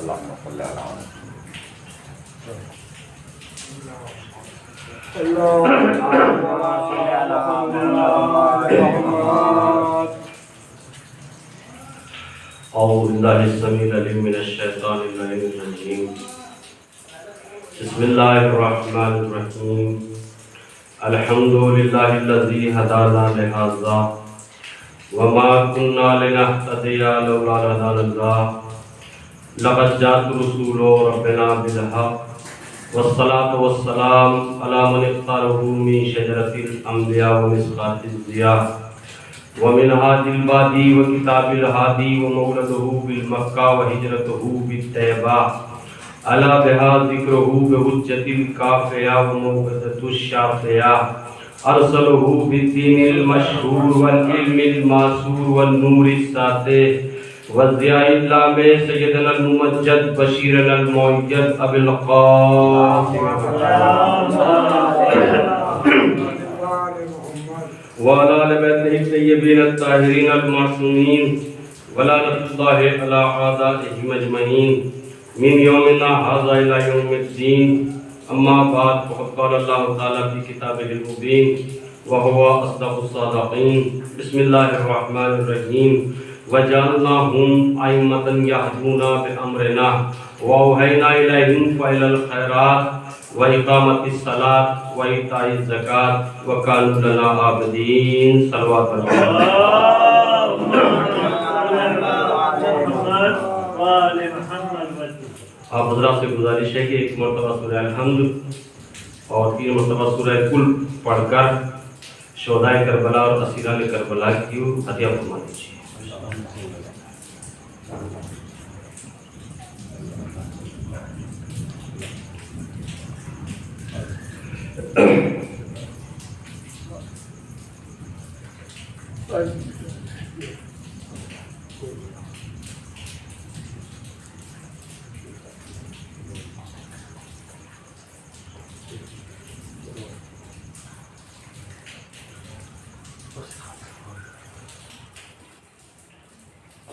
اللهم صل على أعوذ بالله السميع العليم من الشيطان اللعين الرجيم بسم الله الرحمن الرحيم الحمد لله الذي هدانا لهذا وما كنا لنهتدي لولا أن هدانا الله لقد جاءت رسول ربنا بالحق والصلاة والسلام على من اختاره من شجرة الأنبياء ومسقات الضياء ومنهاج البادي وكتاب الهادي ومولده بالمكة وهجرته بالطيبة على بها ذكره بحجة الكافية وموعظة الشافية أرسله بالدين المشهور والعلم الماسور والنور الساطع والضياء اللامع سيدنا الممجد بشيرنا المؤيد أبي القاسم وعلى آل بيته الطيبين الطاهرين المعصومين ولعنة الله على أعدائهم أجمعين من يومنا هذا إلى يوم الدين أما بعد فقد قال الله تعالى في كتابه المبين وهو أصدق الصادقين بسم الله الرحمن الرحيم وجعلناهم أئمة يهدون بأمرنا وأوحينا إليهم فعل الخيرات وإقامة الصلاة وإيتاء الزكاة وكانوا لنا عابدين صلوات آپ حضرات سے گزارش ہے کہ ایک مرتبہ سورہ الحمد اور 3 مرتبہ سورہ کل پڑھ کر شہدائے کربلا اور اسیران کربلا کی عطیہ فرما دیجیے.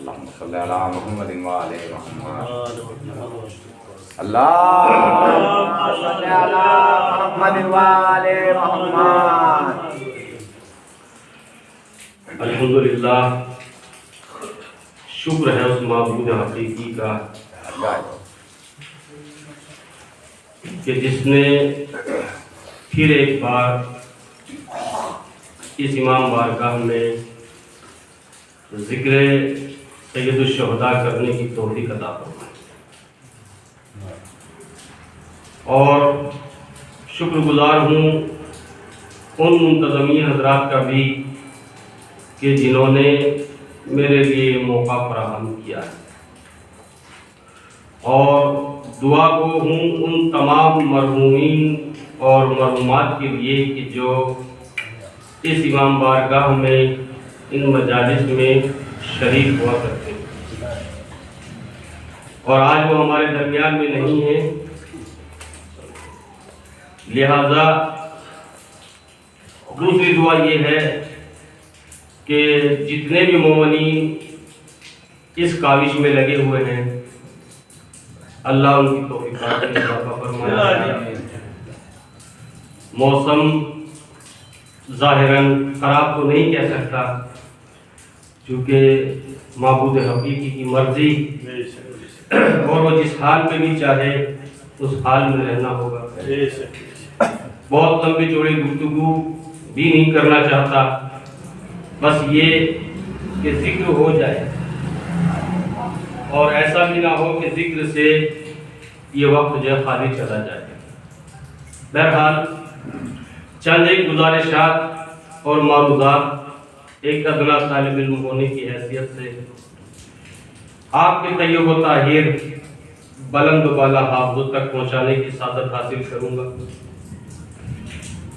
اللهم صل على محمد وعلى محمد اللهم صل على محمد وعلى محمد. الحمدللہ شکر ہے اس معبود حقیقی کا کہ جس نے پھر ایک بار اس امام بارگاہ میں ذکر سید الشہداء کرنے کی توفیق عطا فرمائی اور شکر گزار ہوں ان منتظمین حضرات کا بھی کہ جنہوں نے میرے لیے موقع فراہم کیا ہے اور دعا گو ہوں ان تمام مرحومین اور مرحومات کے لیے کہ جو اس امام بارگاہ میں ان مجالس میں شریک ہوا کرتے ہیں اور آج وہ ہمارے درمیان میں نہیں ہیں. لہذا دوسری دعا یہ ہے کہ جتنے بھی مومنین اس کاوش میں لگے ہوئے ہیں اللہ ان کی توفیقات میں اضافہ فرمائے. موسم ظاہراً خراب تو نہیں کہہ سکتا چونکہ معبود حقیقی کی مرضی اور وہ جس حال میں بھی چاہے اس حال میں رہنا ہوگا. بہت لمبی چوڑی گفتگو بھی نہیں کرنا چاہتا، بس یہ کہ ذکر ہو جائے اور ایسا بھی نہ ہو کہ ذکر سے یہ وقت جو ہے خالی چلا جائے. بہرحال چند ایک گزارشات اور معروضات ایک ادنا طالب علم ہونے کی حیثیت سے آپ کے طیب و طاہر بلند و بالا حافظ تک پہنچانے کی سعادت حاصل کروں گا.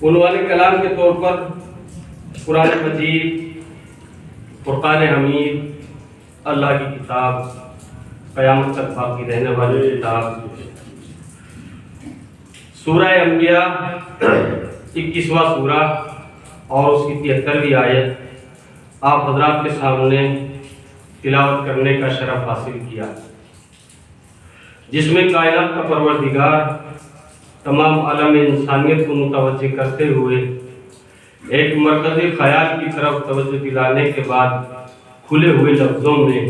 عنوان کلام کے طور پر قرآن مجید، فرقان حمید، اللہ کی کتاب، قیامت تک باقی رہنے والی کتاب سورہ انبیاء 21واں سورہ اور اس کی 73ویں آیت آپ حضرات کے سامنے تلاوت کرنے کا شرف حاصل کیا، جس میں کائنات کا پروردگار تمام عالم انسانیت کو متوجہ کرتے ہوئے ایک مرکزی خیال کی طرف توجہ دلانے کے بعد کھلے ہوئے لفظوں میں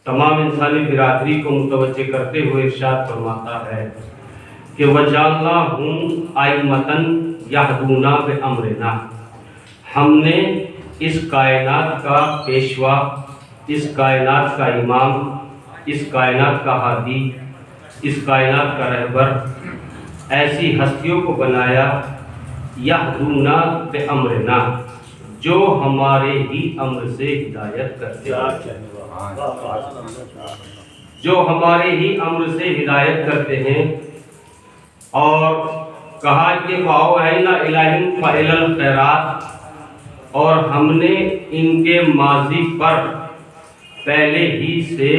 تمام انسانی برادری کو متوجہ کرتے ہوئے ارشاد فرماتا ہے کہ وَجَعَلْنَاهُمْ أَئِمَّةً يَهْدُونَ بِأَمْرِنَا، ہم نے اس کائنات کا پیشوا، اس کائنات کا امام، اس کائنات کا ہادی، اس کائنات کا رہبر ایسی ہستیوں کو بنایا یہدون بامرنا، جو ہمارے ہی امر سے ہدایت کرتے ہیں، جو ہمارے ہی امر سے ہدایت کرتے ہیں۔ اور کہا کہ وَأَوْحَيْنَا إِلَيْهِمْ فَعِلَ الْخَيْرَاتِ، اور ہم نے ان کے ماضی پر پہلے ہی سے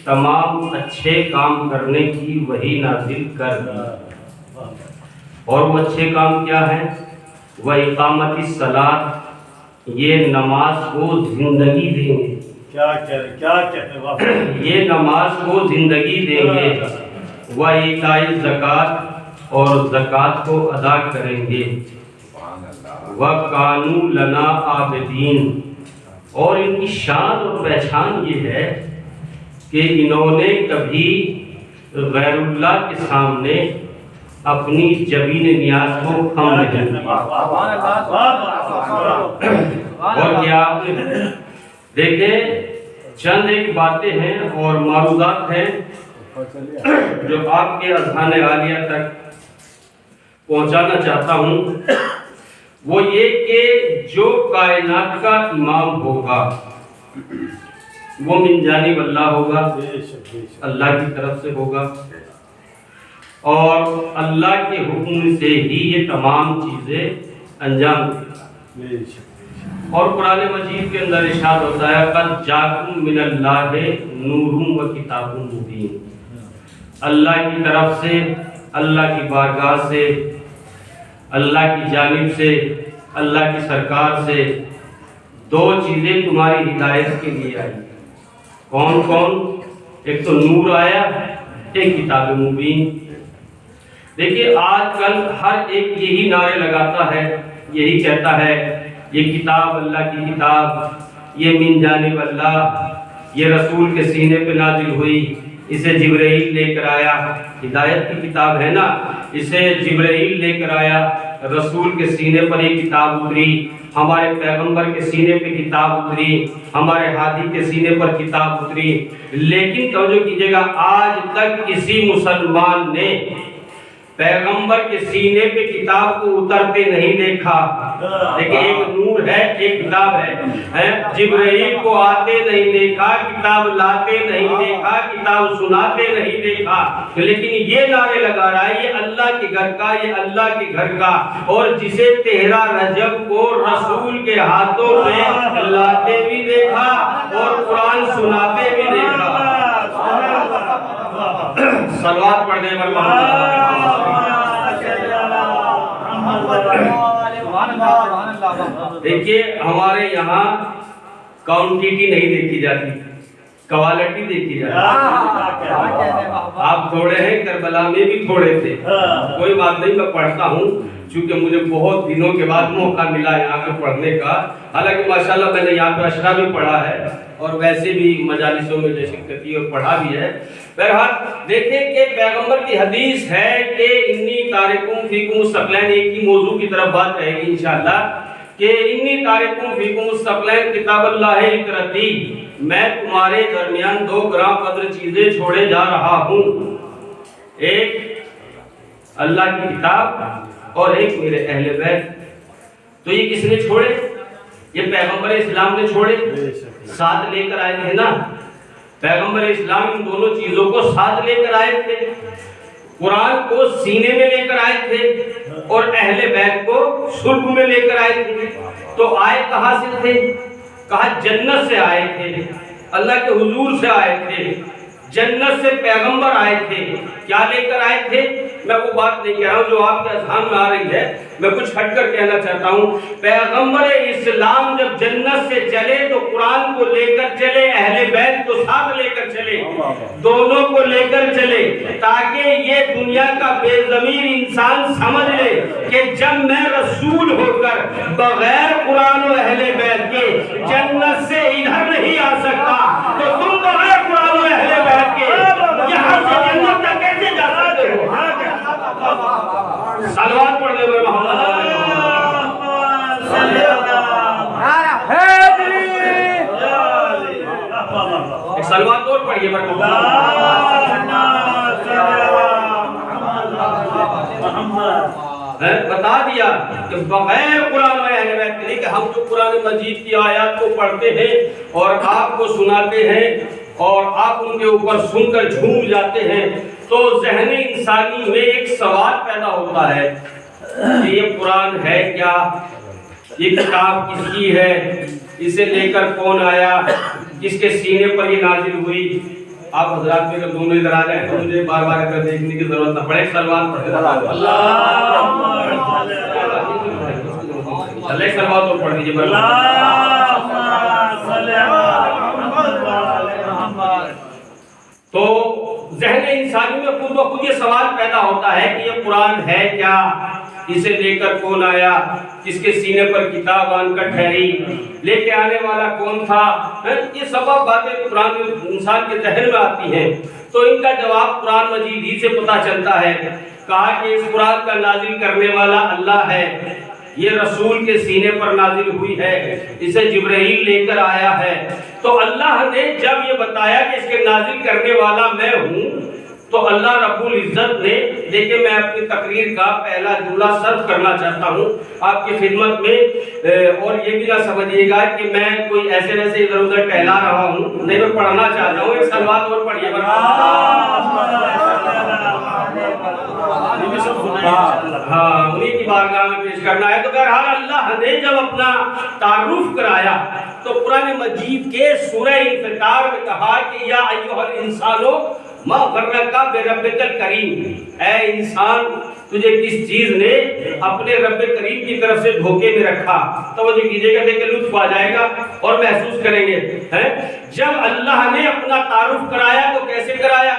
تمام اچھے کام کرنے کی وحی نازل کر دی، اور وہ اچھے کام کیا ہیں؟ وَإِقَامَتِ الصَّلَاةِ، یہ نماز کو زندگی دیں گے، یہ نماز کو زندگی دیں گے، وَإِيتَاءِ الزَّكَاةِ، اور زکوٰۃ کو ادا کریں گے، وَكَانُوا لَنَا عَابِدِينَ، اور ان کی شان اور پہچان یہ ہے کہ انہوں نے کبھی غیر اللہ کے سامنے اپنی جبین نیاز کو کم نہیں کیا۔ اور کیا آپ نے دیکھیں چند ایک باتیں ہیں اور معروضات ہیں جو آپ کے اذہان عالیہ تک پہنچانا چاہتا ہوں، وہ یہ کہ جو کائنات کا امام ہوگا وہ من جانب اللہ ہوگا، اللہ کی طرف سے ہوگا، اور اللہ کے حکم سے ہی یہ تمام چیزیں انجام دے گی۔ اور قرآن مجید کے اندر ارشاد ہوتا ہے قد جاءکم من اللہ نور و کتاب مبین، اللہ کی طرف سے، اللہ کی بارگاہ سے، اللہ کی جانب سے، اللہ کی سرکار سے دو چیزیں تمہاری ہدایت کے لیے آئی۔ کون کون؟ ایک تو نور آیا، ایک کتاب مبین۔ دیکھیے آج کل ہر ایک یہی نعرے لگاتا ہے، یہی کہتا ہے یہ کتاب اللہ کی کتاب، یہ من جانب اللہ، یہ رسول کے سینے پہ نازل ہوئی، اسے جبرائیل لے کر آیا، ہدایت کی کتاب ہے نا، اسے جبرائیل لے کر آیا، رسول کے سینے پر یہ کتاب اتری، ہمارے پیغمبر کے سینے پہ کتاب اتری، ہمارے ہادی کے سینے پر کتاب اتری۔ لیکن توجہ کیجئے گا، آج تک کسی مسلمان نے پیغمبر کے سینے پہ کتاب کو اترتے نہیں دیکھا۔ دیکھیں ایک نور ہے، ایک کتاب ہے، جبرائیل کو آتے نہیں دیکھا، کتاب لاتے نہیں دیکھا، کتاب سناتے نہیں دیکھا، لیکن یہ نعرے لگا رہا ہے یہ اللہ کے گھر کا، یہ اللہ کے گھر کا، اور جسے 13 رجب کو رسول کے ہاتھوں میں لاتے بھی دیکھا اور قرآن سناتے بھی دیکھا۔ صلوات پڑھنے پر دیکھیے ہمارے یہاں کوانٹیٹی نہیں دیکھی جاتی، کوالٹی دیکھی جاتی۔ آپ تھوڑے ہیں، کربلا میں بھی تھوڑے تھے، کوئی بات نہیں، میں پڑھتا ہوں چونکہ مجھے بہت دنوں کے بعد موقع ملا یہاں پہ پڑھنے کا، حالانکہ ماشاءاللہ میں نے یہاں پہ اشرا بھی پڑھا ہے اور ویسے بھی مجالسوں میں شرکت کی اور پڑھا بھی ہے۔ بہرحال دیکھیں کہ پیغمبر کی حدیث ہے کہ انی تارکم فیکم الثقلین، ایک ہی موضوع کی طرف بات رہے گی انشاءاللہ، کہ انی تارکم فیکم الثقلین کتاب اللہ اقرتی، میں تمہارے درمیان 2 گرام قدر چیزیں چھوڑے جا رہا ہوں، ایک اللہ کی کتاب اور ایک میرے اہل بیت۔ تو یہ کس نے چھوڑے؟ یہ پیغمبر اسلام نے چھوڑے، ساتھ لے کر آئے تھے نا، پیغمبر اسلام ان دونوں چیزوں کو ساتھ لے کر آئے تھے، قرآن کو سینے میں لے کر آئے تھے اور اہل بیت کو صلب میں لے کر آئے تھے۔ تو آئے کہاں سے تھے؟ کہا جنت سے آئے تھے، اللہ کے حضور سے آئے تھے، جنت سے پیغمبر آئے تھے، کیا لے کر آئے تھے؟ میں وہ بات نہیں کہہ رہا ہوں جو آپ کے اذہان میں آ رہی ہے، میں کچھ ہٹ کر کہنا چاہتا ہوں۔ پیغمبر اسلام جب جنت سے چلے تو قرآن کو لے کر چلے، اہل بیت کو ساتھ لے کر چلے، دونوں کو لے کر چلے، تاکہ یہ دنیا کا بے ضمیر انسان سمجھ لے کہ جب میں رسول ہو کر بغیر قرآن و اہل بیت کے جنت سے ادھر نہیں آ سکتا، تو تم بغیر قرآن و اہل بیت کے یہاں سے جنت تک کیسے جا سکتے ہو؟ صلوات پڑھنے پر محمد صلوات اور پڑھیے بتا دیا کہ بغیر قرآن و اہل بیت کے، کہ ہم جو قرآن مجید کی آیات کو پڑھتے ہیں اور آپ کو سناتے ہیں اور آپ ان کے اوپر سن کر جھوم جاتے ہیں، تو ذہن انسانی میں ایک سوال پیدا ہوتا ہے کہ یہ قرآن ہے کیا، یہ کتاب کس کی ہے، اسے لے کر کون آیا، کس کے سینے پر یہ نازل ہوئی۔ آپ حضرات میں دونوں ادھر آ جائیں تو مجھے بار بار کر دیکھنے کی ضرورت نہ پڑے، سلوات پڑھیں اللہ سلوات اور پڑھ دیجیے۔ تو ذہن انسانی میں خود بخود یہ سوال پیدا ہوتا ہے کہ یہ قرآن ہے کیا، اسے لے کر کون آیا، کس کے سینے پر کتاب آن کر ٹھہری، لے کے آنے والا کون تھا، یہ سب باتیں قرآن انسان کے ذہن میں آتی ہیں۔ تو ان کا جواب قرآن مجید ہی سے پتہ چلتا ہے۔ کہا کہ اس قرآن کا نازل کرنے والا اللہ ہے، یہ رسول کے سینے پر نازل ہوئی ہے، اسے جبرائیل لے کر آیا ہے۔ تو اللہ نے جب یہ بتایا کہ اس کے نازل کرنے والا میں ہوں، تو اللہ رب العزت نے، دیکھیں میں اپنی تقریر کا پہلا جملہ سرد کرنا چاہتا ہوں آپ کی خدمت میں، اور یہ بھی نہ سمجھیے گا کہ میں کوئی ایسے ویسے ادھر ادھر ٹہلا رہا ہوں، نہیں، میں پڑھنا چاہتا ہوں۔ ایک سلوات اور پڑھیے ہاں، انہیں کی بارگاہ میں پیش کرنا ہے۔ تو بہرحال اللہ نے جب اپنا تعارف کرایا تو قرآن مجید کے سورہ انفطار میں کہا کہ یا ایھا الانسانو ما غرک بربک الکریم، اے انسان تجھے کس چیز نے اپنے رب کریم کی طرف سے دھوکے میں رکھا۔ توجہ کیجئے گا، دیکھیں لطف آ جائے گا اور محسوس کریں گے۔ جب اللہ نے اپنا تعارف کرایا تو کیسے کرایا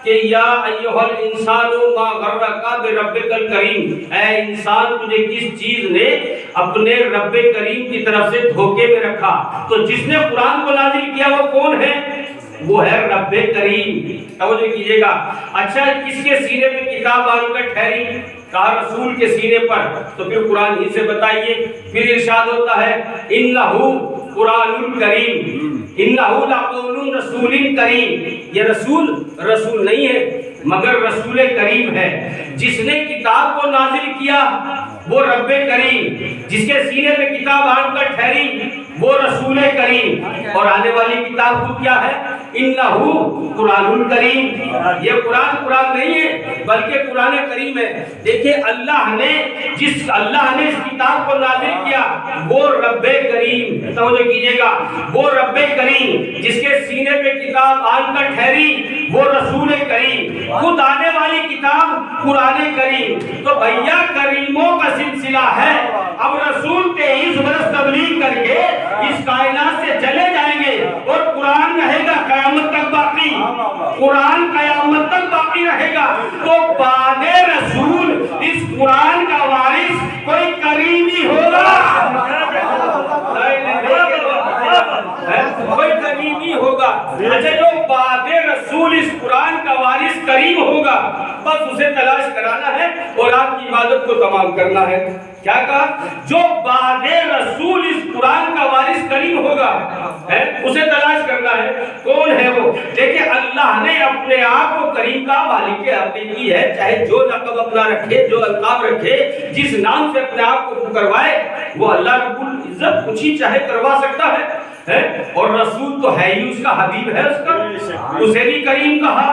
کہ یا ایھا الانسان ما غرک بربک الکریم، اے انسان تجھے کس چیز نے اپنے رب کریم کی طرف سے دھوکے میں رکھا۔ تو جس نے قرآن کو نازل کیا وہ کون ہے؟ وہ ہے رب کریم۔ توجہ کیجئے گا۔ اچھا، کس کے سینے پہ کتاب آن کر ٹھہری؟ کہا رسول کے سینے پر۔ تو پھر قرآن ہی سے بتائیے۔ پھر ارشاد ہوتا ہے انہو قرآن کریم، انہو لقول رسول کریم، یہ رسول نہیں ہے مگر رسول کریم ہے۔ جس نے کتاب کو نازل کیا وہ رب کریم، جس کے سینے پہ کتاب آن کر ٹھہری وہ رسول کریم، اور آنے والی کتاب کو کیا ہے؟ انہو قرآن کریم۔ یہ قرآن نہیں ہے بلکہ قرآن کریم ہے۔ دیکھیں اللہ نے اس کتاب کو نازل کیا وہ رب کریم، توجہ کیجئے گا، وہ رب کریم جس کے سینے پہ کتاب آن کر ٹھہری وہ رسول کریم، خود آنے والی کتاب قرآن کریم۔ تو بھیا کریموں کا سلسلہ ہے۔ اب رسول 23 برس تبلیغ کر کے اس کائنات سے چلے جائیں گے اور قرآن رہے گا قیامت تک باقی، قرآن قیامت تک باقی رہے گا۔ تو بعد رسول اس قرآن کا وارث کوئی کریم ہی ہوگا، کوئی کریم ہی ہوگا۔ اچھا، جو بعد رسول اس قرآن کا وارث کریم ہوگا، بس اسے تلاش کرانا ہے اور آپ کی عبادت کو تمام کرنا ہے۔ کیا کہا؟ جو بعد رسول اس قرآن کا وارث کریم ہوگا اسے تلاش کرنا ہے۔ کون ہے وہ؟ دیکھیں اللہ نے اپنے آپ کو کریم کا مالک حقیقی ہے، چاہے جو لقب اپنا رکھے، جو القاب رکھے، جس نام سے اپنے آپ کو کروائے، وہ اللہ رب العزت کچھ ہی چاہے کروا سکتا ہے۔ اور رسول تو ہے ہی، اس کا حبیب ہے، اس کا اسے بھی کریم کہا،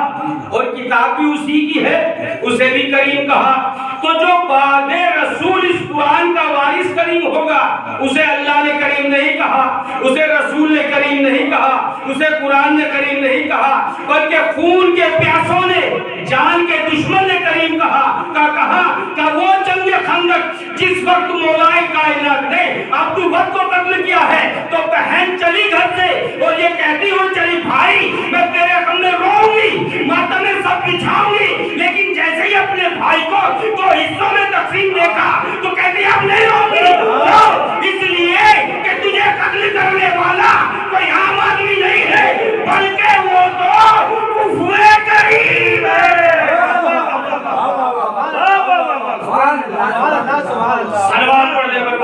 اور کتاب بھی اسی کی ہے، اسے بھی کریم کہا۔ تو جو بعد رسول اس قرآن کا وارث کریم ہوگا اسے اللہ نے کریم نہیں کہا، اسے رسول نے کریم نہیں کہا، اسے قرآن نے کریم نہیں کہا، بلکہ خون کے پیاسوں نے، جان کے دشمن نے کریم کہا۔ کہا کہ وہ جنگ خندق جس وقت مولائے کائنات نے عبد الوہاب کو قتل کیا ہے تو بہن چلی گھر سے اور یہ کہتی ہو چلی بھائی میں تیرے غم میں روؤں گی ماتم میں سب بچھاؤں گی، لیکن جیسے ہی اپنے بھائی کو دو حصوں میں تقسیم دیکھا تو کہتی اب نہیں روؤں گی، اس لیے کہ تجھے قتل کرنے والا کوئی عام آدمی نہیں ہے بلکہ وہ تو کفر کریم ہے۔ سلوات پڑھ دے پر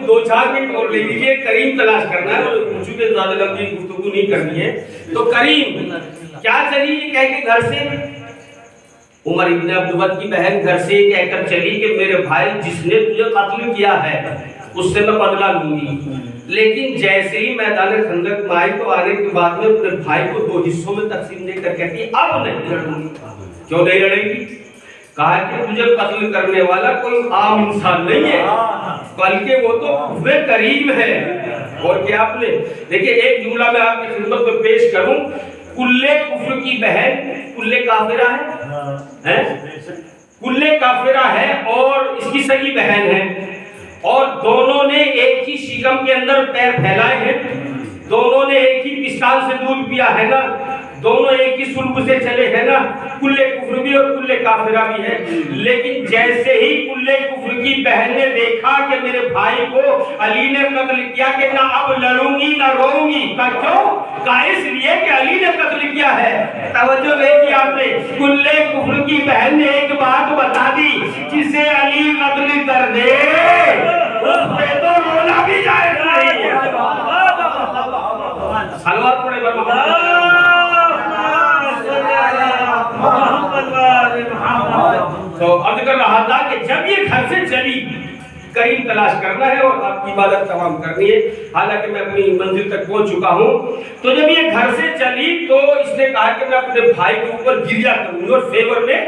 دو چار منٹ اور لے لیجیے، کریم تلاش کرنا ہے، چونکہ زیادہ لمبی گفتگو نہیں کرنی ہے۔ تو کریم کیا چلی یہ کہہ کے گھر سے، عمر ابن عبدالوہاب کی بہن گھر سے کہہ کر چلی کہ میرے بھائی جس نے تجھے قتل کیا ہے اس سے میں بدلہ لوں گی، لیکن جیسے ہی میدان خندق میں آئی تو آنے کے بعد میں اپنے بھائی کو دو حصوں میں تقسیم دے کر کہتی اب نہیں لڑوں گی۔ کیوں نہیں لڑے گی؟ کہا کہ تجھے قتل کرنے والا کوئی عام انسان نہیں ہے بلکہ وہ تو کفر کریم ہے۔ اور کیا آپ نے دیکھیں ایک جملہ میں آپ کی خدمت میں پیش کروں، کلے کفر کی بہن کلے کافرہ ہے، کلے کافرہ ہے اور اس کی سگی بہن ہے، اور دونوں نے ایک ہی شکم کے اندر پیر پھیلائے ہیں، دونوں نے ایک ہی پستان سے دودھ پیا ہے نا، دونوں ایک ہی سلب سے چلے ہیں نا، کلے کفر بھی اور کلے کافرہ بھی ہے۔ لیکن جیسے ہی کلے کفر کی بہن نے دیکھا کہ میرے بھائی کو علی نے قتل کیا کہ نہ اب لڑوں گی نہ روؤں گی، کہا کیوں؟ کہا اس لیے کہ علی نے قتل کیا ہے۔ توجہ نہیں کی آپ نے، کلے کفر کی بہن نے ایک بات بتا دی، جسے علی قتل کر دے اس پہ تو رونا بھی جائز نہیں ہے۔ سلوات پڑھے تو عرض کر رہا تھا کہ جب یہ گھر سے چلی، کریم تلاش کرنا ہے اور آپ کی عبادت تمام کرنی ہے، حالانکہ میں اپنی منزل تک پہنچ چکا ہوں۔ تو جب یہ گھر سے چلی تو اس نے کہا کہ میں اپنے بھائی کے اوپر گریا کروں گی اور فیور میں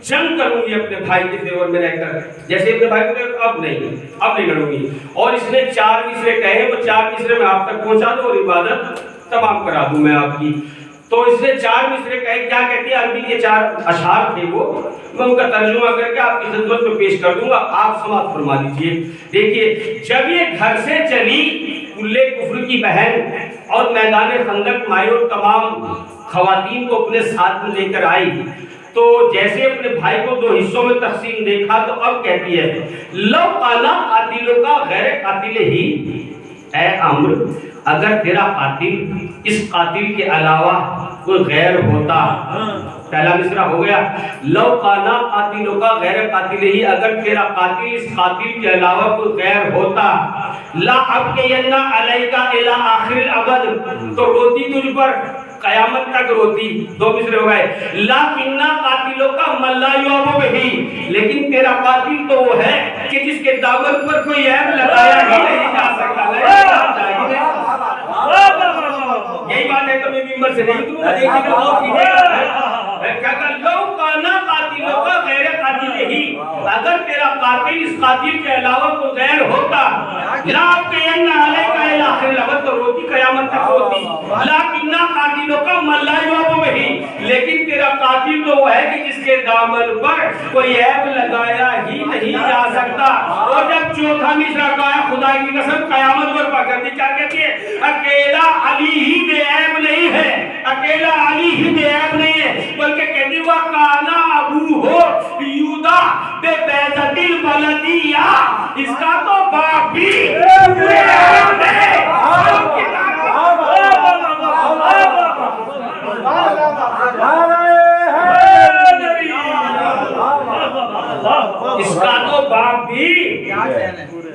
جنگ کروں گی، اپنے بھائی کے فیور میں رہ کر، جیسے اپنے بھائی کو اب نہیں لڑوں گی۔ اور اس نے 4 مصرے کہے، وہ 4 مصرے میں آپ تک پہنچا دوں اور عبادت تمام کرا دوں میں آپ کی۔ تو اس نے 4 مصرے کہے، کیا کہتی ہے عربی کے 4 اشعار تھے، وہ میں ان کا ترجمہ کر کے آپ کی خدمت میں پیش کر دوں گا، آپ سماعت فرما لیجئے۔ دیکھیے جب یہ گھر سے چلی کلے کفر کی بہن اور میدان خندق میں اور تمام خواتین کو اپنے ساتھ میں لے کر آئی، تو جیسے اپنے بھائی کو 2 حصوں میں تقسیم دیکھا تو اب کہتی ہے لو انا قاتلوں کا غیر قاتل ہی، اے عمر اگر تیرا قاتل اس قاتل کے علاوہ کوئی غیر ہوتا، پہلا مصرع ہو گیا، لو کانا قاتلوں کا غیر قاتل ہی، اگر تیرا قاتل اس قاتل کے علاوہ کوئی غیر ہوتا، لا ابقینا علیکا الی آخر الابد، تو روتی تجھ پر قیامت تک روتی۔ 2 مصرے ہو گئے، لیکننا قاتلوں کا من لا یعب بہ، لیکن تیرا قاتل تو وہ ہے کہ جس کے دامن پر کوئی عیب لگایا ہی نہیں جا سکتا۔ یہی بات ہے کہ میں ممبر سے نہیں دوں، دیکھیں گے غور کیجئے، کیا کہ لو کانا قاتلوں کا غیر قاتل ہی، اگر تیرا قاتل اس قاتل کے علاوہ کوئی غیر ہوتا، لا ابقینا علیکا الی آخر الابد، تو روتی قیامت تک روتی، لیکننا قاتلوں کا من لا یعب بہ، لیکن تیرا قاتل تو وہ ہے کہ جس کے دامن پر کوئی عیب لگایا ہی نہیں جا سکتا۔ اور جب 4تھا مصرع کہا ہے، خدا کی قسم قیامت برپا کر دی، کیا کہتی ہے؟ اکیلا علی ہی بے عیب نہیں ہے، اکیلا علی ہی بے عیب نہیں ہے، بلکہ کہتی وہ کانا ابو ہو یودا بے بیزت البلدیہ، اس کا تو باپ بھی بے عیب ہے۔ اس کا تو باپ بھی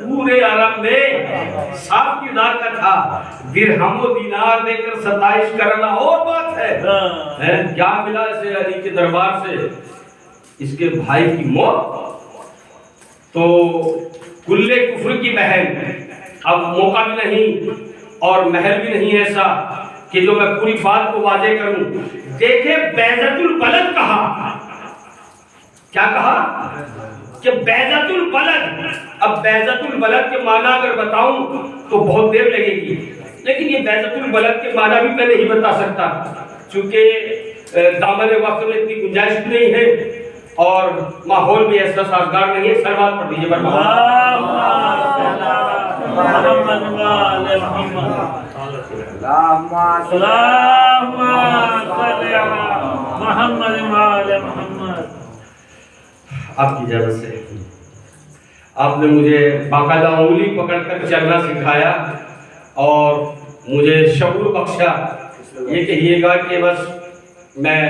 پورے عرب میں صاحب کی ذات کا تھا، درہم و دینار دے کر ستائش کرنا اور بات ہے، کیا ملا اسے علی کے دربار سے؟ اس کے بھائی کی موت۔ تو کلے کفر کی بہن، اب موقع بھی نہیں اور محل بھی نہیں ایسا کہ جو میں پوری بات کو واضح کروں۔ دیکھیں بیضۃ البلد کہا، کیا کہا؟ کہ بیضۃ البلد، اب بیضۃ البلد کے معنی اگر بتاؤں تو بہت دیر لگے گی، لیکن یہ بیضۃ البلد کے معنی بھی میں نہیں بتا سکتا چونکہ دامن وقت میں اتنی گنجائش بھی نہیں ہے اور ماحول بھی ایسا سازگار نہیں ہے. سلوات پڑھ دیجیے آپ کی اجازت سے. آپ نے مجھے باقاعدہ انگلی پکڑ کر چلنا سکھایا اور مجھے شعور بخشا. یہ کہیے گا کہ بس میں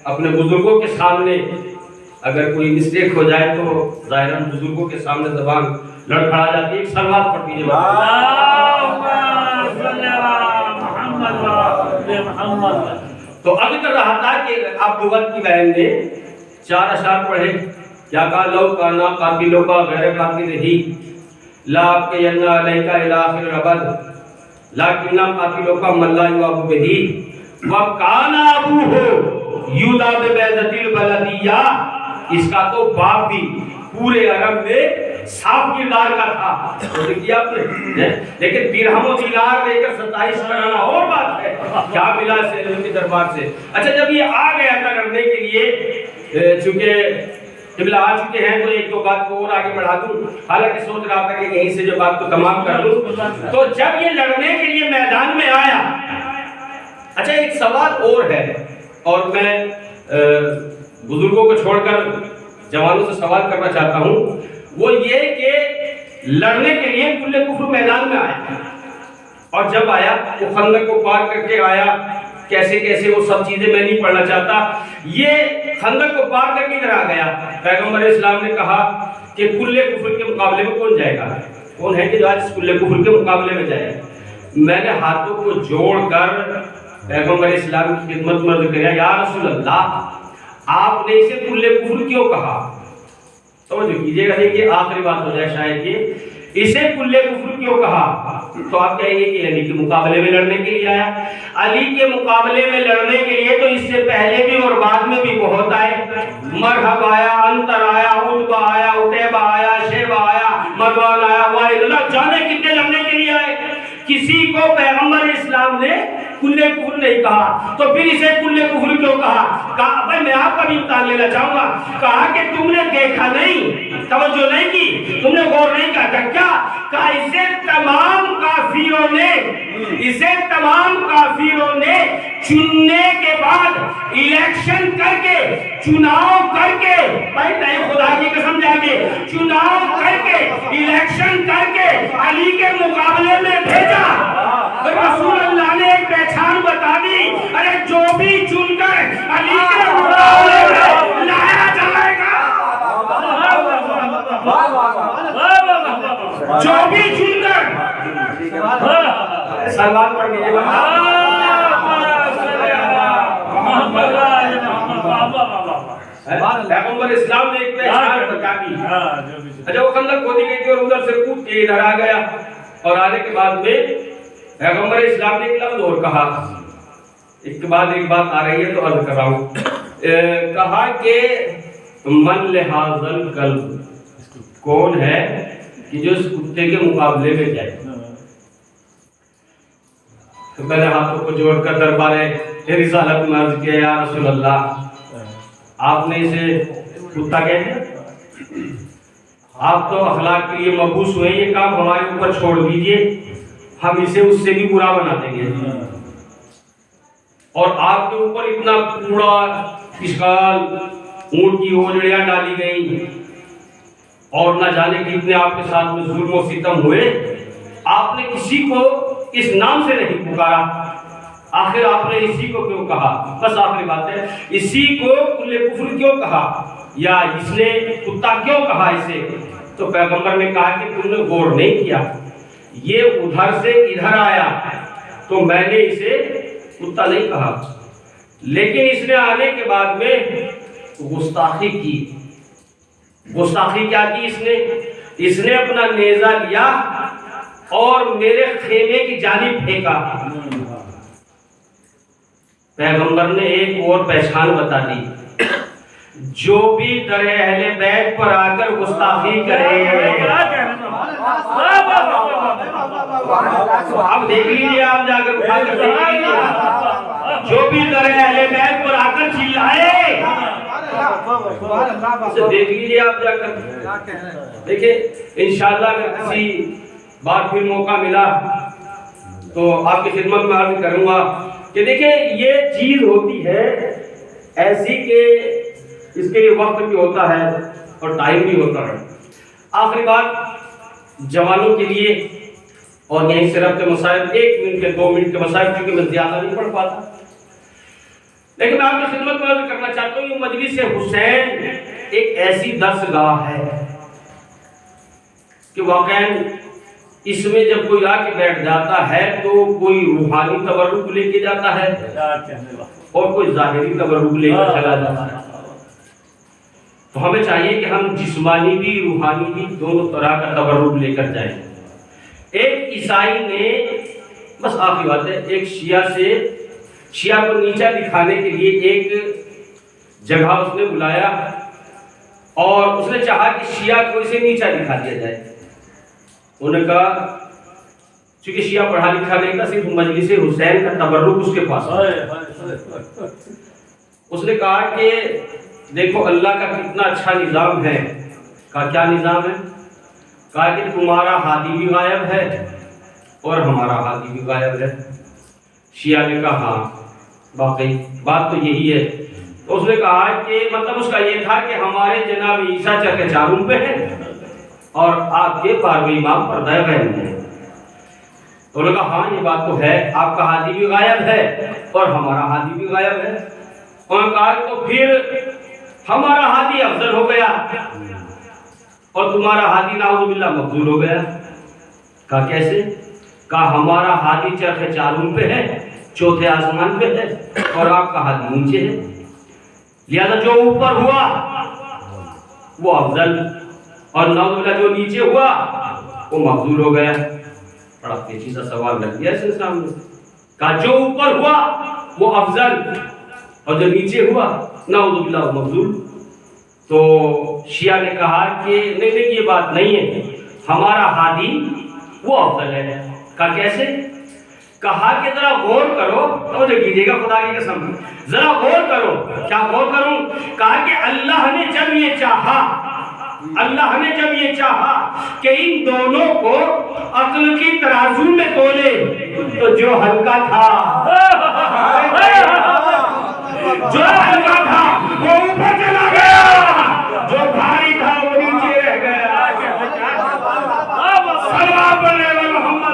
اپنے بزرگوں کے سامنے اگر کوئی مسٹیک ہو جائے تو ظاہراً بزرگوں کے سامنے زبان لڑکھڑا جاتی ہے. ایک سلوات پڑھ دیجیے. تو ابھی کر رہا تھا کہ آپ لغت کی بہن نے 4 اشعار پڑھے. کیا کہا؟ لو کانا قاتلوں کا غیر قاتل ہی لا آپ کے ینا علیہ کا الآخر ربد لیکن قاتلوں کا ملا یواب بہی وکانا ابو ہو یودا بیضۃ البلدیہ. اس کا تو باپ بھی پورے عرب میں صاف کردار کا تھا. دیکھیے آپ نے، لیکن درہم و دینار لے کر 27 کرانا اور بات ہے. کیا ملا سیدوں کے دربار سے؟ اچھا جب یہ آ گیا تھا لڑنے کے لیے، چونکہ قبلہ آ چکے ہیں تو ایک دو بات کو اور آگے بڑھا دوں، حالانکہ سوچ رہا تھا کہ یہیں سے جو بات کو تمام کر دوں. تو جب یہ لڑنے کے لیے میدان میں آیا، اچھا ایک سوال اور ہے اور میں بزرگوں کو چھوڑ کر جوانوں سے سوال کرنا چاہتا ہوں، وہ یہ کہ لڑنے کے لیے کل کفر میدان میں آیا اور جب آیا وہ خندق کو پار کر کے آیا. کیسے کیسے وہ سب چیزیں میں نہیں پڑھنا چاہتا. یہ خندق کو پار کر کے ادھر آ گیا. پیغمبر اسلام نے کہا کہ کل کفر کے مقابلے میں کون جائے گا؟ کون ہے کہ جو آج کل کفر کے مقابلے میں جائے؟ میں نے ہاتھوں کو جوڑ کر پیغمبر اسلام کی خدمت میں عرض کیا، یا رسول اللہ آپ نے اسے کل کفر کیوں کہا؟ توجہ کیجیے گا، دیکھیے آخری بات ہو جائے شاید یہ، اسے کل کفر کیوں کہا؟ تو آپ کہیں گے کہ علی کے مقابلے میں لڑنے کے لیے آیا. علی کے مقابلے میں لڑنے کے لیے تو اس سے پہلے بھی اور بعد میں بھی بہت آئے. مرحب آیا، انتر آیا، عتبہ آیا، عتیبہ آیا، شیبہ آیا، مروان آیا، وائل اللہ جانے کتنے لڑنے کے لیے آئے. کسی کو پیغمبر اسلام نے کل کفر نہیں کہا، تو پھر اسے کل کفر کیوں کہا؟ کہا بھائی میں آپ کا بھی امتحان لینا چاہوں گا. کہا کہ تم نے دیکھا نہیں، توجہ نہیں کی، تم نے غور نہیں کیا. کیا کہا؟ اسے تمام کافروں نے چننے کے بعد الیکشن کر کے، چناؤ کر کے، بھائی نہیں خدا کی قسم جاگے، چناؤ کر کے الیکشن کر کے علی کے مقابلے میں بھیجا. رسول اللہ نے ایک پہچان بتا دی، ارے جو بھی چن کر علی کے مقابلے میں لایا جائے گا، جو بھی چن کر سلوات پڑھ لیجیے. پیغمبر اسلام نے ایک پہچان بتا دی. اچھا وہ خندق کھودی گئی تھی اور ادھر سے کود کے ادھر آ گیا اور آنے کے بعد میں پیغمبر اسلام نے ایک لفظ اور کہا. ایک کے بعد ایک بات آ رہی ہے تو عرض کر رہا ہوں. کہا کہ من لحاظ القلب، کون ہے کہ جو اس کتے کے مقابلے میں جائے؟ تو میں نے ہاتھوں کو جوڑ کر دربار رسالت میں عرض کیا، یا رسول اللہ آپ نے اسے کتا کہتے ہیں؟ آپ تو اخلاق کے لیے مبعوث ہوئے، یہ کام ہمارے اوپر چھوڑ دیجئے، ہم اسے اس سے بھی برا بنا دیں گے. اور آپ کے اوپر اتنا کوڑا اشکال، اونٹ کی اوجڑیاں ڈالی گئی اور نہ جانے کتنے آپ کے ساتھ میں ظلم و ستم ہوئے، آپ نے کسی کو اس نام سے نہیں پکارا. آخر آپ نے اسی کو کیوں کہا؟ بس آخری بات ہے، اسی کو کل کفر کیوں کہا یا اس نے کتا کیوں کہا اسے؟ تو پیغمبر نے کہا کہ تم نے غور نہیں کیا، یہ ادھر سے ادھر آیا تو میں نے اسے کتا نہیں کہا، لیکن اس نے آنے کے بعد میں گستاخی کی. گستاخی کیا کی اس نے اپنا نیزہ لیا اور میرے خیمے کی جانب پھینکا. پیغمبر نے ایک اور پہچان بتا دی. جو بھی در اہل بیت پر آ کر گستاخی کرے، اب دیکھ لیجیے آپ جا کر اٹھا کر دیکھ لیجیے، جو بھی در اہل بیت پر آ کر چلائے اسے دیکھ لیجیے آپ جا کر۔ دیکھیں انشاءاللہ اگر کسی بار پھر موقع ملا تو آپ کی خدمت میں عرض کروں گا کہ دیکھیں یہ چیز ہوتی ہے ایسی کہ اس کے لیے وقت بھی ہوتا ہے اور ٹائم بھی ہوتا ہے۔ آخری بات جوانوں کے لیے، اور یہیں سے ربط مسائل 1 منٹ کے 2 منٹ کے مسائل، کیونکہ میں زیادہ نہیں پڑھ پاتا، لیکن میں آپ کی خدمت میں عرض کرنا چاہتا ہوں یہ مجلس حسین ایک ایسی درس گاہ ہے کہ واقعاً اس میں جب کوئی آ کے بیٹھ جاتا ہے تو کوئی روحانی تبرک لے کے جاتا ہے اور کوئی ظاہری تبرک لے کر چلا جاتا ہے۔ تو ہمیں چاہیے کہ ہم جسمانی بھی روحانی بھی دونوں طرح کا تبرک لے کر جائیں۔ ایک عیسائی نے، بس آخری بات ہے، ایک شیعہ کو نیچا دکھانے کے لیے ایک جگہ اس نے بلایا اور اس نے چاہا کہ شیعہ کو اسے نیچا دکھا دیا جائے۔ انہوں نے کہا چونکہ شیعہ پڑھا لکھا نہیں تھا، صرف مجلس حسین کا تبرک اس کے پاس تھا۔ اس نے کہا کہ دیکھو اللہ کا کتنا اچھا نظام ہے۔ کہا کیا نظام ہے؟ کہا کہ تمہارا ہادی بھی غائب ہے اور ہمارا ہادی بھی غائب ہے۔ شیعہ نے کہا ہاں واقعی بات تو یہی ہے۔ تو اس نے کہا کہ مطلب اس کا یہ تھا کہ ہمارے جناب عیسیٰ چرخ چاروں پہ ہیں اور آپ کے 12ویں امام پردہ غیب میں ہیں۔ تو انہوں نے کہا ہاں یہ بات تو ہے، آپ کا ہادی بھی غائب ہے اور ہمارا ہادی بھی غائب ہے۔ انہوں نے کہا تو پھر ہمارا ہادی افضل ہو گیا اور تمہارا ہادی نعوذ باللہ مفضول ہو گیا۔ کہا کیسے؟ کہا ہمارا ہادی چرخ چاروں پہ ہے، چوتھے آسمان پہ ہے اور آپ کا ہادی نیچے ہے، لہذا جو اوپر ہوا وہ افضل اور نعوذ باللہ جو نیچے ہوا وہ مفضول ہو گیا۔ بڑا پیچیدہ سوال لگ گیا اس انسان نے۔ کہا جو اوپر ہوا وہ افضل اور جو نیچے ہوا نعوذ باللہ مفضول۔ تو شیعہ نے کہا کہ نہیں یہ بات نہیں ہے، ہمارا ہادی وہ افضل ہے۔ کہا کیسے؟ کہا کہ ذرا غور کرو، توجہ کیجیے گا خدا کی قسم، ذرا غور کرو۔ کیا غور کروں؟ کہا کہ اللہ نے جب یہ چاہا کہ ان دونوں کو عقل کی ترازو میں تولے تو جو ہلکا تھا وہ اوپر چلا گیا، جو بھاری تھا وہ نیچے رہ گیا۔ صلوات علی محمد۔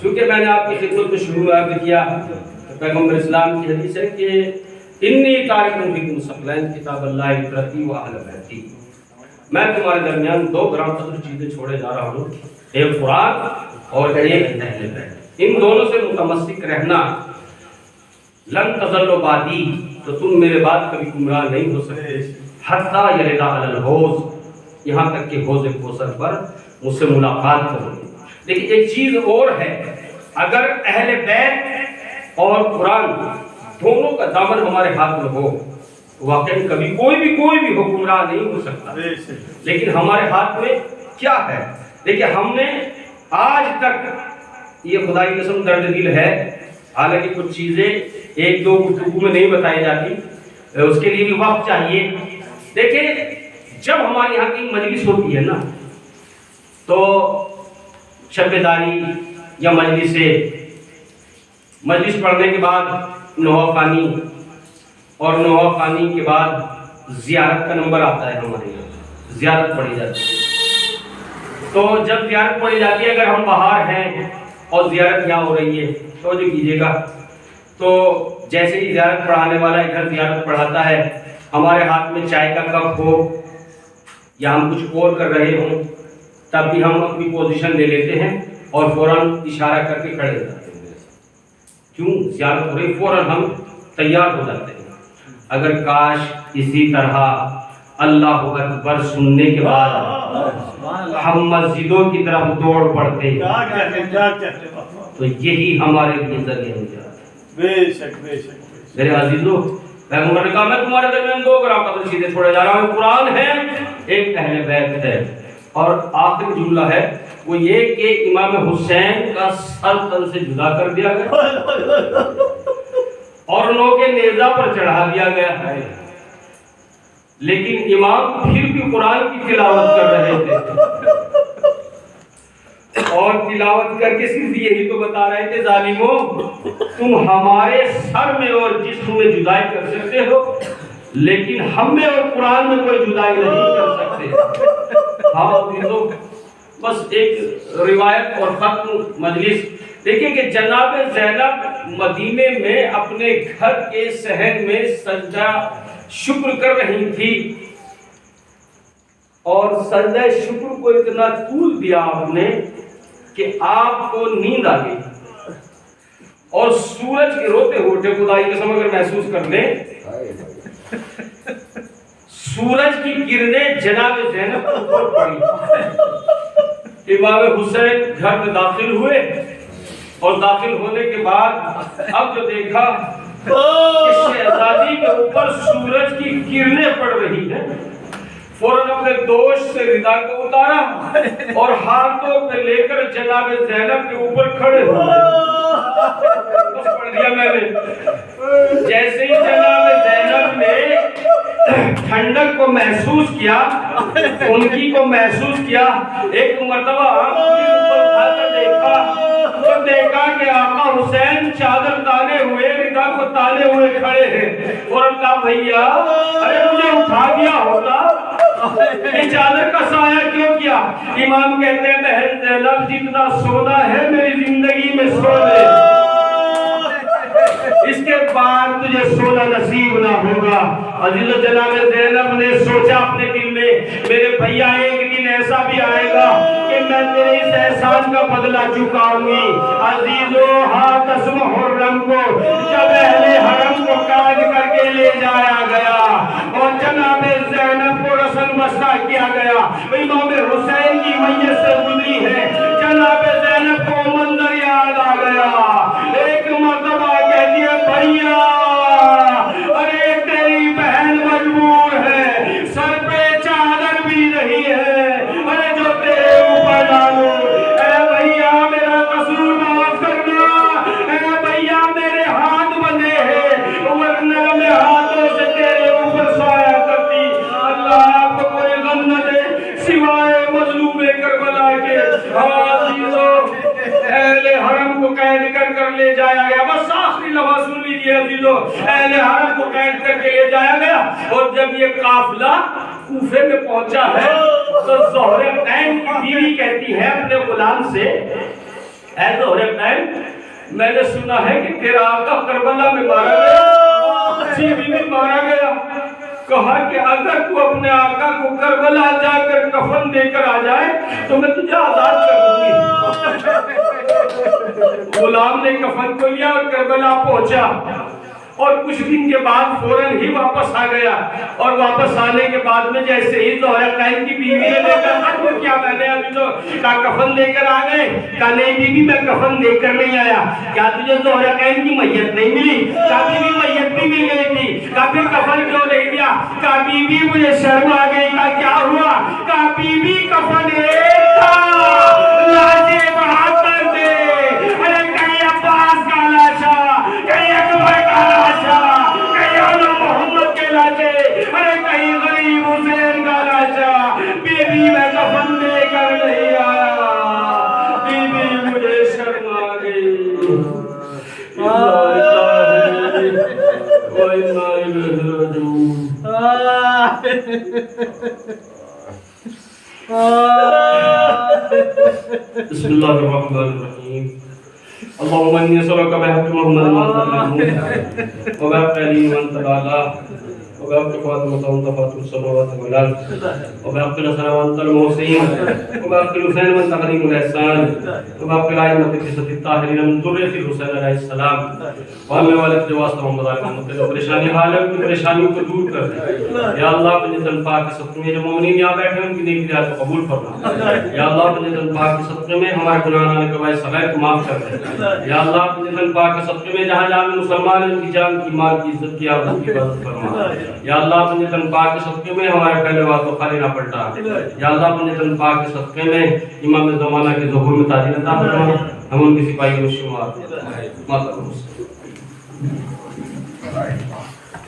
چونکہ میں نے آپ کی خدمت میں شروع میں کیا پیغمبر اسلام کی حدیث ہے کہ انی تارک فیکم ثقلین کتاب اللہ اطرتی و اہل بیتی، میں تمہارے درمیان 2 گرام قدر چیزیں چھوڑے جا رہا ہوں، ایک قرآن اور ایک اہل بیت، ان دونوں سے متمسک رہنا۔ لن تضلوا بعدی، تو تم میرے بعد کبھی گمراہ نہیں ہو سکتے، حتی یرد علی الحوض، یہاں تک کہ حوض کوثر پر مجھ سے ملاقات کرو۔ لیکن ایک چیز اور ہے، اگر اہل بیت اور قرآن دونوں کا دامن ہمارے ہاتھ میں ہو، واقعی کبھی کوئی بھی گمراہ نہیں ہو سکتا۔ لیکن ہمارے ہاتھ میں کیا ہے؟ دیکھیں ہم نے آج تک، یہ خدا کی قسم درد دل ہے، حالانکہ کچھ چیزیں 1-2 گفتگو میں نہیں بتائی جاتی، اس کے لیے بھی وقت چاہیے۔ دیکھیں جب ہمارے یہاں کی مجلس ہوتی ہے نا، تو شب بیداری یا مجلس پڑھنے کے بعد نوحہ خوانی، اور نوحہ خوانی کے بعد زیارت کا نمبر آتا ہے، ہمارے یہاں زیارت پڑھی جاتی ہے۔ تو جب زیارت پڑھی جاتی ہے، اگر ہم باہر ہیں اور زیارت یہاں ہو رہی ہے، توجہ کیجیے گا، تو جیسے ہی زیارت پڑھانے والا ادھر زیارت پڑھاتا ہے، ہمارے ہاتھ میں چائے کا کپ ہو یا ہم کچھ اور کر رہے ہوں، تب بھی ہم اپنی پوزیشن لے لیتے ہیں اور فوراً اشارہ کر کے کھڑے ہو جاتے ہیں۔ کیوں؟ زیارت ہو رہی، فوراً ہم تیار ہو جاتے ہیں۔ اگر کاش اسی طرح اللہ اکبر سننے کے بعد ہم مسجدوں کی طرف دوڑ پڑتے، تو یہی ہمارے لیے ذریعہ ہو جاتا ہے۔ بے شک بے شک میرے عزیزو، پیغمبر نے کہا میں تمہارے درمیان دو گراں قدر سیدھے چھوڑے جا رہا ہوں، قرآن ہے، ایک اہل بیت ہے۔ اور آخری جملہ ہے وہ یہ کہ امام حسین کا سر تن سے جدا کر دیا گیا اور نوکے نیزہ پر چڑھا دیا گیا ہے، لیکن امام پھر بھی قرآن کی تلاوت کر رہے تھے اور تلاوت کر کے صرف یہی تو بتا رہے تھے ظالموں تم ہمارے سر میں اور جسم میں جدائی کر سکتے ہو لیکن ہم میں اور قرآن میں کوئی جدائی نہیں کر سکتے۔ ہاں عزیزو، بس ایک روایت اور ختم مجلس۔ دیکھیں کہ جناب زینب مدینے میں اپنے گھر کے صحن میں سجدہ شکر کر رہی تھی اور سجدہ شکر کو اتنا طول دیا آپ نے کہ آپ کو نیند آ گئی اور سورج کے روتے ہوتے، خدائی قسم اگر محسوس کر لیں، سورج کی کرنیں جناب زینب کے اوپر پڑی۔ امام حسین گھر میں داخل ہوئے اور داخل ہونے کے بعد اب جو دیکھا کہ شہزادی کے اوپر سورج کی کرنیں پڑ رہی ہیں، فوراً اپنے دوست سے ردا کو اتارا اور ہاتھوں پہ لے کر جناب زینب کے اوپر کھڑے ہوئے۔ بس پڑھ دیا میں نے۔ جیسے ہی جناب زینب نے ٹھنڈک کو محسوس کیا، خنکی کو محسوس کیا، ایک مرتبہ آنکھیں اوپر اٹھا کر دیکھا تو دیکھا کہ آقا حسین چادر تانے ہوئے، ردا کو تانے ہوئے کھڑے ہیں۔ فوراً کہا بھیا ارے مجھے اٹھا دیا ہوتا، یہ چادر کا سایہ کیوں کیا؟ امام کہتے ہیں بہن زینب جتنا سونا ہے میری زندگی میں سو لے، اس کے بعد تجھے سونا نصیب نہ ہوگا۔ عزیز جناب زینب نے سوچا اپنے دل میں میرے بھیا ایک دن ایسا بھی آئے گا کہ میں تیرے اس احسان کا بدلہ چکاؤں گی۔ عزیزو ہاتھ اسم حرم کو جب اہل حرم کو قید کر کے لے جایا گیا اور جناب زینب کو رسم بستہ کیا گیا، امام حسین کی میت سے گزری ہے، جناب زینب کو منظر یاد آ گیا۔ ایک مرتبہ کہتی ہے بھیا ارے تیری بہن مجبور ہے، سر پہ چادر بھی نہیں ہے، ارے جو تیرے اوپر ڈالوں، اے بھیا میرا قصور معاف کرنا، اے بھیا میرے ہاتھ بندھے ہیں ورنہ میں ہاتھوں سے تیرے اوپر سایہ کرتی۔ اللہ آپ کو کوئی غم نہ دے سوائے مظلوم کربلا کے۔ اہل حرم کو قید کر لے جایا گیا۔ بس آخری لمحہ سن لیجیے عزیزو، اہل حرم کو قید کر کے لے جایا گیا اور جب یہ قافلہ کوفے میں پہنچا ہے تو زہرتین کی بیوی کہتی ہے اپنے غلام سے، اے زہرتین میں نے سنا ہے کہ تیرا آقا کربلا میں مارا گیا، جی بھی مارا گیا۔ کہا کہ اگر تو اپنے آقا کو کربلا جا کر کفن دے کر آ جائے تو میں تجھے آزاد کر دوں گی۔ غلام نے کفن کو لیا اور کربلا پہنچا اور کچھ دن کے بعد فوراً ہی واپس آ گیا اور واپس آنے کے بعد میں جیسے ہی زہرتین کی بیوی نے لے کر ختم کیا میں نے ابھی تو کہا کفن لے کر آ گئے، کہا نہیں بیوی میں کفن دے کر نہیں آیا۔ کیا تجھے زہرتین کی میت نہیں ملی؟ کہا بیوی میت بھی مل گئی تھی۔ کہا پھر کفن کیوں نہیں دیا؟ کہا بیوی مجھے شرم آ گئی۔ کہا کیا ہوا؟ کہا بیوی کفن ایک تھا، لاجے بہتر تھے، ارے کہیں عباس کا لاشا، کہیں اکبر کا لاشا، کہیں اعلی محمد کے لاشے، ارے کہیں غریب حسین کا لاشا۔ بیوی میں کفن دے کر نہیں آیا، بیوی مجھے شرم آ گئی۔ بسم اللہ الرحمن الرحیم۔ اللهم انی اسألک بحق محمد وبحق علی من تعالی وبحق فاطمة وانتفاط السماوات والأرض وبحق الحسن وانت المحسنين وبحق الحسين من تقديم الإحسان وبحق الأئمة الستة الطاهرين من ذرية الحسين عليه السلام وہمیں والد جو واسطہ محمد علیہ محمد پریشانی عالم کی پریشانیوں کو دور کر دے یا اللہ اپنے ذل پاک کے صدقے میں جو مومنین یہاں بیٹھے ہیں ان کی نیکی رعایت کو قبول فرما یا اللہ اپنے ذل پاک کے صدقے میں ہمارے گناہ نانے کے باعث صغائر کو معاف کر دے یا اللہ اپنے ذل پاک کے صدقے میں جہاں جہاں مسلمان ان کی جان کی مال کی عزت کی آبرو کی حفاظت فرما یا اللہ اپنے ذل پاک کے صدقے میں ہمارے پہلے بات کو خالی نہ پلٹا یا اللہ اپنے ذل پاک کے صدقے میں امام زمانہ کے ظہور میں تاجر عطا فرما ہم ان کی سپاہی میں شمار ماتم